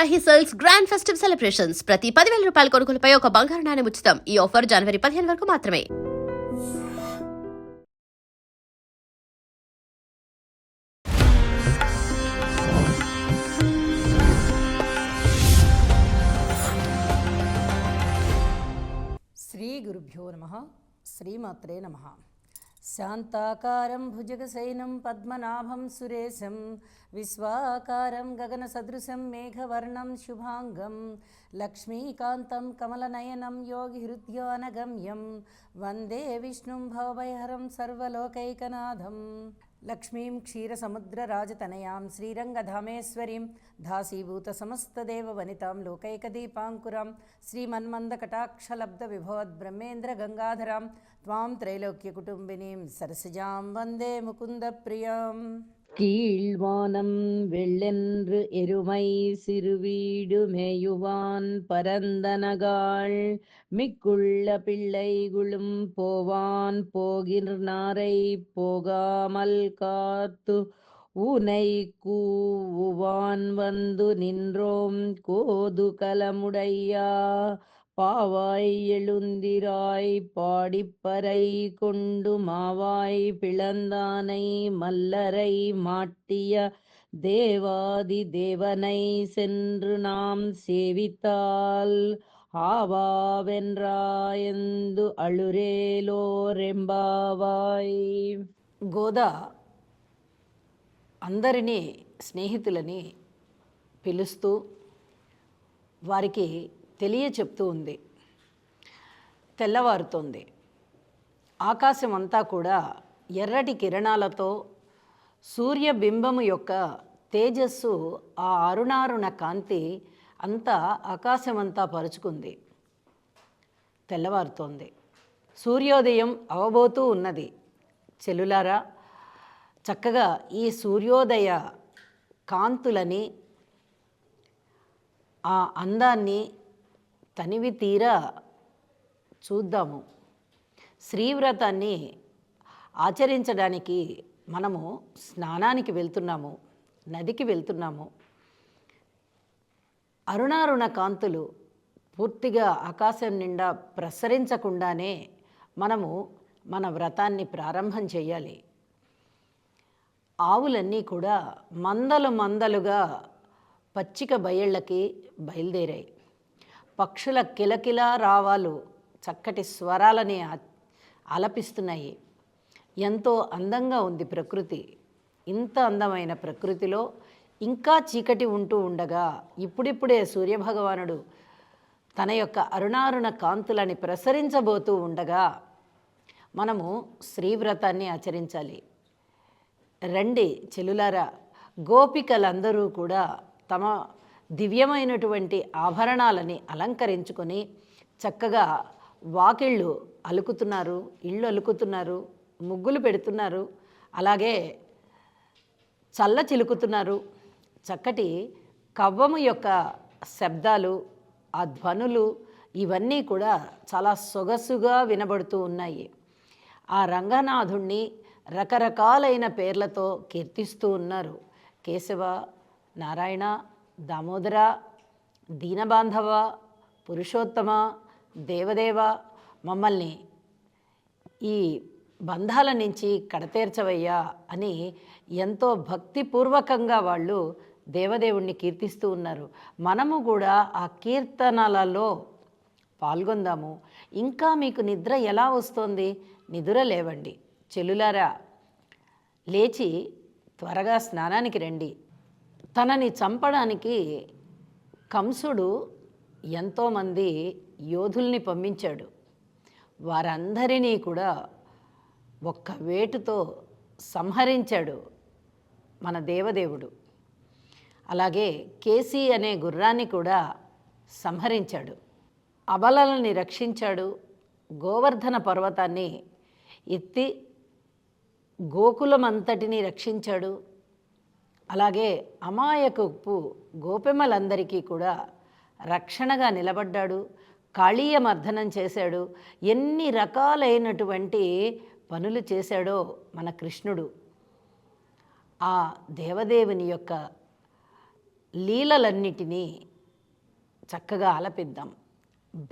Varahi sales grand festive celebrations ప్రతి 10,000 రూపాయల కొనుగోలుపై ఒక బంగారు నాణెం ఉచితం. ఈ ఆఫర్ జనవరి 15 వరకు మాత్రమే. శ్రీ గురుభ్యో నమః. శ్రీమాత్రే నమః. శాంతాకారం భుజగశయనం పద్మనాభం సురేశం విశ్వాకారం గగనసదృశం మేఘవర్ణం శుభాంగం లక్ష్మీకాంతం కమలనయనం యోగిహృద్యానగమ్యం వందే విష్ణుం భవభయహరం సర్వలోకైకనాథం లక్ష్మీం క్షీరసముద్రరాజతనయాం శ్రీరంగధామేశ్వరీం దాసీభూతసమస్తదేవవనితాం లోకైకదీపాంకురాం శ్రీమన్మందకటాక్షలబ్ధవిభవద్బ్రహ్మేంద్రగంగాధరాం త్వాం త్రైలోక్యకుటుంబినీం సరసిజాం వందే ముకుందప్రియాం. கீழ்வானம் வெள்ளென்று எருமை சிறுவீடு மேயுவான் பரந்தனகாள் மிக்குள்ள பிள்ளைகளும் போவான் போகின்றாரை போகாமல் காத்து ஊனை கூவான் வந்து நின்றோம் கோதுகலமுடையா பாவாய் எழுந்திராய் பாடிப்பறை கொண்டு மாவாய் பிளந்தானை மல்லரை மாட்டிய தேவாதி தேவனை சென்று நாம் சேவித்தால் ఆవావెన్రాయందు అళురేలోరెంబావాయ్. గోదా అందరినీ స్నేహితులని పిలుస్తూ వారికి తెలియచెప్తూ ఉంది. తెల్లవారుతోంది. ఆకాశం అంతా కూడా ఎర్రటి కిరణాలతో సూర్యబింబము యొక్క తేజస్సు ఆ అరుణారుణ కాంతి అంతా ఆకాశమంతా పరుచుకుంది. తెల్లవారుతోంది. సూర్యోదయం అవబోతూ ఉన్నది. చెల్లులారా, చక్కగా ఈ సూర్యోదయ కాంతులని, ఆ అందాన్ని తనివి తీరా చూద్దాము. శ్రీవ్రతాన్ని ఆచరించడానికి మనము స్నానానికి వెళ్తున్నాము, నదికి వెళ్తున్నాము. అరుణారుణ కాంతులు పూర్తిగా ఆకాశం నిండా ప్రసరించకుండానే మనము మన వ్రతాన్ని ప్రారంభం చేయాలి. ఆవులన్నీ కూడా మందలు మందలుగా పచ్చిక బయళ్ళకి బయలుదేరాయి. పక్షుల కిలకిలా రావాలు చక్కటి స్వరాలని ఆలపిస్తున్నాయి. ఎంతో అందంగా ఉంది ప్రకృతి. ఇంత అందమైన ప్రకృతిలో ఇంకా చీకటి ఉంటూ ఉండగా ఇప్పుడిప్పుడే సూర్యభగవానుడు తన యొక్క అరుణారుణ కాంతులని ప్రసరించబోతూ ఉండగా మనము శ్రీవ్రతాన్ని ఆచరించాలి. రండి చెల్లులారా, గోపికలందరూ కూడా తమ దివ్యమైనటువంటి ఆభరణాలని అలంకరించుకొని చక్కగా వాకిళ్ళు అలుకుతున్నారు, ఇళ్ళు అలుకుతున్నారు, ముగ్గులు పెడుతున్నారు, అలాగే చల్ల చిలుకుతున్నారు. చక్కటి కవ్వము యొక్క శబ్దాలు, ఆ ధ్వనులు ఇవన్నీ కూడా చాలా సొగసుగా వినబడుతూ ఉన్నాయి. ఆ రంగనాథుణ్ణి రకరకాలైన పేర్లతో కీర్తిస్తూ ఉన్నారు. కేశవ, నారాయణ, దామోదర, దీనబాంధవ, పురుషోత్తమ, దేవదేవ, మమ్మల్ని ఈ బంధాల నుంచి కడతేర్చవయ్యా అని ఎంతో భక్తిపూర్వకంగా వాళ్ళు దేవదేవుణ్ణి కీర్తిస్తూ ఉన్నారు. మనము కూడా ఆ కీర్తనలలో పాల్గొందాము. ఇంకా మీకు నిద్ర ఎలా వస్తోంది? నిద్ర లేవండి చెల్లులారా, లేచి త్వరగా స్నానానికి రండి. తనని చంపడానికి కంసుడు ఎంతోమంది యోధుల్ని పంపించాడు. వారందరినీ కూడా ఒక్క వేటుతో సంహరించాడు మన దేవదేవుడు. అలాగే కేసీ అనే గుర్రాన్ని కూడా సంహరించాడు. అబలలని రక్షించాడు. గోవర్ధన పర్వతాన్ని ఎత్తి గోకులమంతటిని రక్షించాడు. అలాగే అమాయకపు గోపెమ్మలందరికీ కూడా రక్షణగా నిలబడ్డాడు. కాళీయ మర్దనం చేశాడు. ఎన్ని రకాలైనటువంటి పనులు చేశాడో మన కృష్ణుడు. ఆ దేవదేవుని యొక్క లీలలన్నిటినీ చక్కగా ఆలపిద్దాం,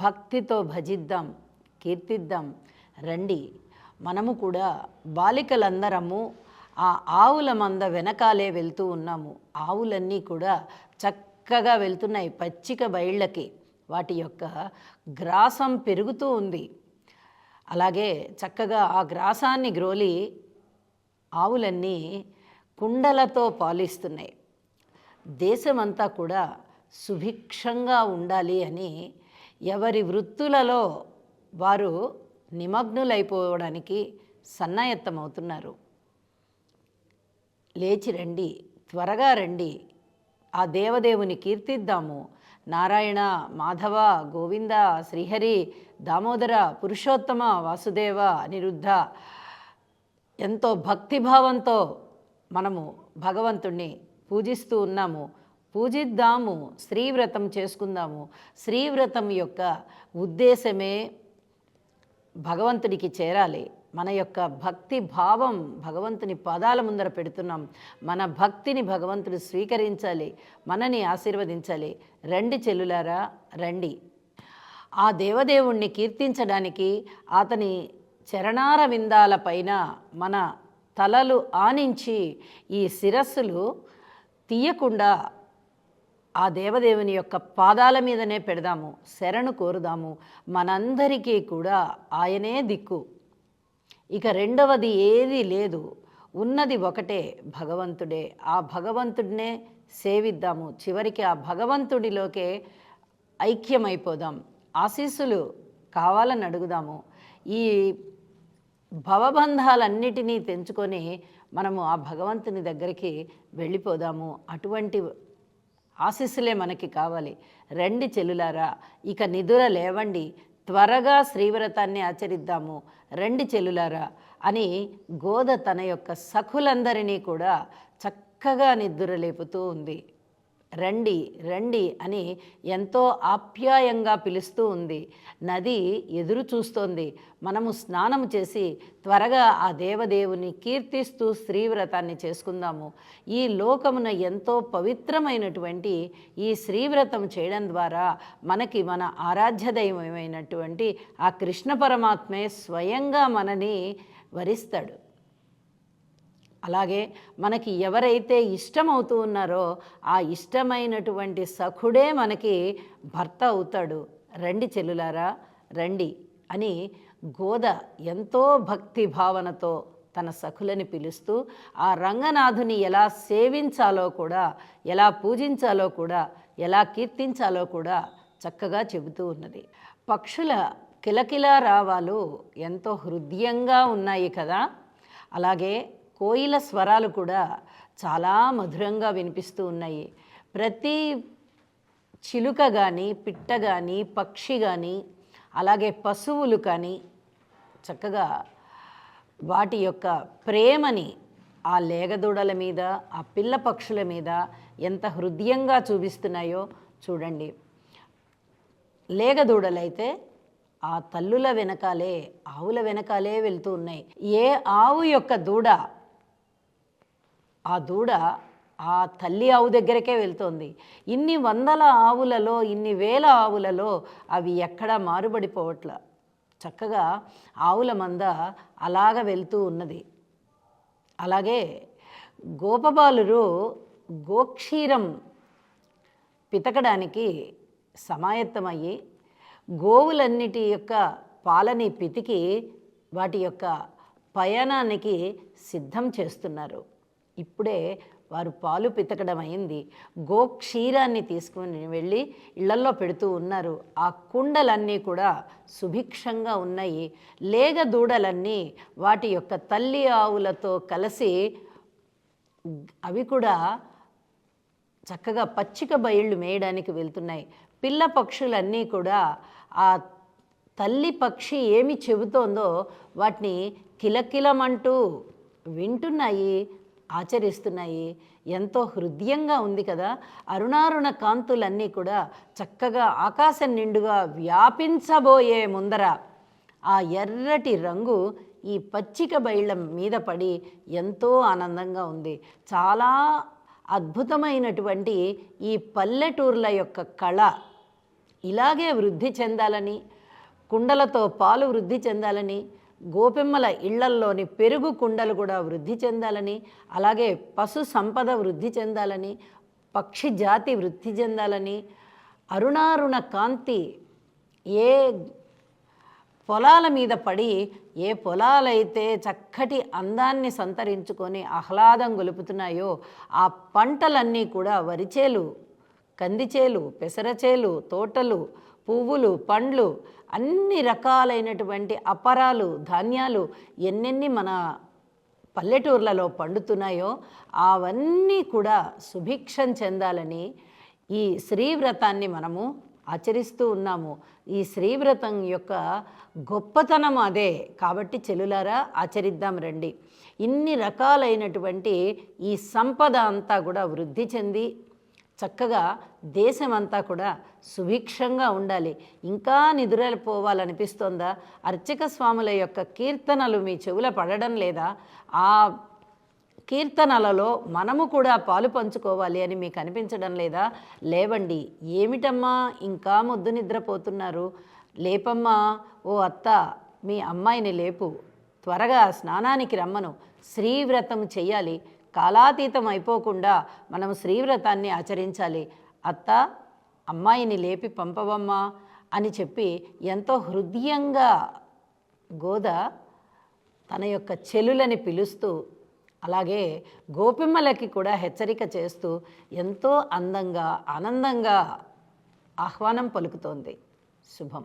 భక్తితో భజిద్దాం, కీర్తిద్దాం. రండి, మనము కూడా బాలికలందరము ఆ ఆవుల మంద వెనకాలే వెళ్తూ ఉన్నాము. ఆవులన్నీ కూడా చక్కగా వెళ్తున్నాయి పచ్చిక బయళ్ళకి. వాటి యొక్క గ్రాసం పెరుగుతూ ఉంది. అలాగే చక్కగా ఆ గ్రాసాన్ని గ్రోలి ఆవులన్నీ కుండలతో పాలిస్తున్నాయి. దేశమంతా కూడా సుభిక్షంగా ఉండాలి అని ఎవరి వృత్తులలో వారు నిమగ్నులైపోవడానికి సన్నాయత్తమవుతున్నారు. లేచి రండి, త్వరగా రండి, ఆ దేవదేవుని కీర్తిద్దాము. నారాయణ, మాధవ, గోవింద, శ్రీహరి, దామోదర, పురుషోత్తమ, వాసుదేవ, అనిరుద్ధ, ఎంతో భక్తిభావంతో మనము భగవంతుణ్ణి పూజిస్తూ ఉన్నాము. పూజిద్దాము, శ్రీవ్రతం చేసుకుందాము. శ్రీవ్రతం యొక్క ఉద్దేశమే భగవంతుడికి చేరాలి. మన యొక్క భక్తి భావం భగవంతుని పాదాల ముందర పెడుతున్నాం. మన భక్తిని భగవంతుడు స్వీకరించాలి, మనని ఆశీర్వదించాలి. రండి చెల్లులారా, రండి. ఆ దేవదేవుణ్ణి కీర్తించడానికి అతని చరణార విందాల పైన మన తలలు ఆనించి ఈ శిరస్సులు తీయకుండా ఆ దేవదేవుని యొక్క పాదాల మీదనే పెడదాము, శరణు కోరుదాము. మనందరికీ కూడా ఆయనే దిక్కు, ఇక రెండవది ఏదీ లేదు. ఉన్నది ఒకటే, భగవంతుడే. ఆ భగవంతుడినే సేవిద్దాము. చివరికి ఆ భగవంతుడిలోకే ఐక్యమైపోదాం. ఆశీస్సులు కావాలని అడుగుదాము. ఈ భవబంధాలన్నిటినీ తెంచుకొని మనము ఆ భగవంతుని దగ్గరికి వెళ్ళిపోదాము. అటువంటి ఆశీస్సులే మనకి కావాలి. రండి చెల్లులారా, ఇక నిదుర లేవండి, త్వరగా శ్రీవ్రతాన్ని ఆచరిద్దాము. రండి చెల్లులారా అని గోద తన యొక్క సఖులందరినీ కూడా చక్కగా నిద్ర లేపుతూ ఉంది. రండి రండి అని ఎంతో ఆప్యాయంగా పిలుస్తూ ఉంది. నది ఎదురు చూస్తోంది. మనము స్నానం చేసి త్వరగా ఆ దేవదేవుని కీర్తిస్తూ శ్రీవ్రతాన్ని చేసుకుందాము. ఈ లోకమున ఎంతో పవిత్రమైనటువంటి ఈ శ్రీవ్రతం చేయడం ద్వారా మనకి మన ఆరాధ్య దైవమైనటువంటి ఆ కృష్ణ పరమాత్మే స్వయంగా మనని వరిస్తాడు. అలాగే మనకి ఎవరైతే ఇష్టమవుతూ ఉన్నారో ఆ ఇష్టమైనటువంటి సఖుడే మనకి భర్త అవుతాడు. రండి చెల్లులారా, రండి అని గోద ఎంతో భక్తి భావనతో తన సఖులని పిలుస్తూ ఆ రంగనాథుని ఎలా సేవించాలో కూడా, ఎలా పూజించాలో కూడా, ఎలా కీర్తించాలో కూడా చక్కగా చెబుతూ ఉన్నది. పక్షుల కిలకిలా రావాలు ఎంతో హృదయంగా ఉన్నాయి కదా. అలాగే కోయిల స్వరాలు కూడా చాలా మధురంగా వినిపిస్తూ ఉన్నాయి. ప్రతి చిలుక కానీ, పిట్ట కానీ, పక్షి కానీ, అలాగే పశువులు కానీ చక్కగా వాటి యొక్క ప్రేమని ఆ లేగదూడల మీద, ఆ పిల్ల పక్షుల మీద ఎంత హృదయంగా చూపిస్తున్నాయో చూడండి. లేగదూడలైతే ఆ తల్లుల వెనకాలే, ఆవుల వెనకాలే వెళ్తూ ఉన్నాయి. ఏ ఆవు యొక్క దూడ, ఆ దూడ ఆ తల్లి ఆవు దగ్గరకే వెళ్తోంది. ఇన్ని వందల ఆవులలో, ఇన్ని వేల ఆవులలో అవి ఎక్కడా మారుబడిపోవట్ల. చక్కగా ఆవుల మంద అలాగ వెళ్తూ ఉన్నది. అలాగే గోపబాలురు గోక్షీరం పితకడానికి సమాయత్తమయ్యి గోవులన్నిటి యొక్క పాలని పితికి వాటి యొక్క పయనానికి సిద్ధం చేస్తున్నారు. ఇప్పుడే వారు పాలు పితకడం అయింది. గోక్షీరాన్ని తీసుకుని వెళ్ళి ఇళ్లల్లో పెడుతూ ఉన్నారు. ఆ కుండలన్నీ కూడా సుభిక్షంగా ఉన్నాయి. లేగ దూడలన్నీ వాటి యొక్క తల్లి ఆవులతో కలిసి అవి కూడా చక్కగా పచ్చిక బయళ్ళు మేయడానికి వెళ్తున్నాయి. పిల్ల పక్షులన్నీ కూడా ఆ తల్లి పక్షి ఏమి చెబుతోందో వాటిని కిలకిలమంటూ వింటున్నాయి, ఆచరిస్తున్నాయి. ఎంతో హృదయంగా ఉంది కదా. అరుణారుణ కాంతులన్నీ కూడా చక్కగా ఆకాశం నిండుగా వ్యాపించబోయే ముందర ఆ ఎర్రటి రంగు ఈ పచ్చిక బయళ్ళ మీద పడి ఎంతో ఆనందంగా ఉంది. చాలా అద్భుతమైనటువంటి ఈ పల్లెటూర్ల యొక్క కళ ఇలాగే వృద్ధి చెందాలని, కుండలతో పాలు వృద్ధి చెందాలని, గోపెమ్మల ఇళ్లల్లోని పెరుగు కుండలు కూడా వృద్ధి చెందాలని, అలాగే పశు సంపద వృద్ధి చెందాలని, పక్షి జాతి వృద్ధి చెందాలని, అరుణారుణ కాంతి ఏ పొలాల మీద పడి, ఏ పొలాలైతే చక్కటి అందాన్ని సంతరించుకొని ఆహ్లాదం గొలుపుతున్నాయో ఆ పంటలన్నీ కూడా వరిచేలు, కందిచేలు, పెసరచేలు, తోటలు, పువ్వులు, పండ్లు, అన్ని రకాలైనటువంటి అపరాలు, ధాన్యాలు ఎన్నెన్ని మన పల్లెటూర్లలో పండుతున్నాయో అవన్నీ కూడా సుభిక్షం చెందాలని ఈ శ్రీవ్రతాన్ని మనము ఆచరిస్తూ ఉన్నాము. ఈ శ్రీవ్రతం యొక్క గొప్పతనం అదే. కాబట్టి చెల్లులారా, ఆచరిద్దాం రండి. ఇన్ని రకాలైనటువంటి ఈ సంపద అంతా కూడా వృద్ధి చెంది చక్కగా దేశమంతా కూడా సుభిక్షంగా ఉండాలి. ఇంకా నిద్రపోవాలనిపిస్తోందా? అర్చక స్వాముల యొక్క కీర్తనలు మీ చెవుల పడడం లేదా? ఆ కీర్తనలలో మనము కూడా పాలు పంచుకోవాలి అని మీకు అనిపించడం లేదా? లేవండి. ఏమిటమ్మా ఇంకా మొద్దు నిద్రపోతున్నారు? లేపమ్మా, ఓ అత్త, మీ అమ్మాయిని లేపు, త్వరగా స్నానానికి రమ్మను, శ్రీవ్రతం చెయ్యాలి, కాలాతీతం అయిపోకుండా మనం శ్రీవ్రతాన్ని ఆచరించాలి. అత్త, అమ్మాయిని లేపి పంపవమ్మా అని చెప్పి ఎంతో హృదయంగా గోద తన యొక్క చెలులని పిలుస్తూ, అలాగే గోపిమ్మలకి కూడా హెచ్చరిక చేస్తూ ఎంతో అందంగా ఆనందంగా ఆహ్వానం పలుకుతోంది. శుభం.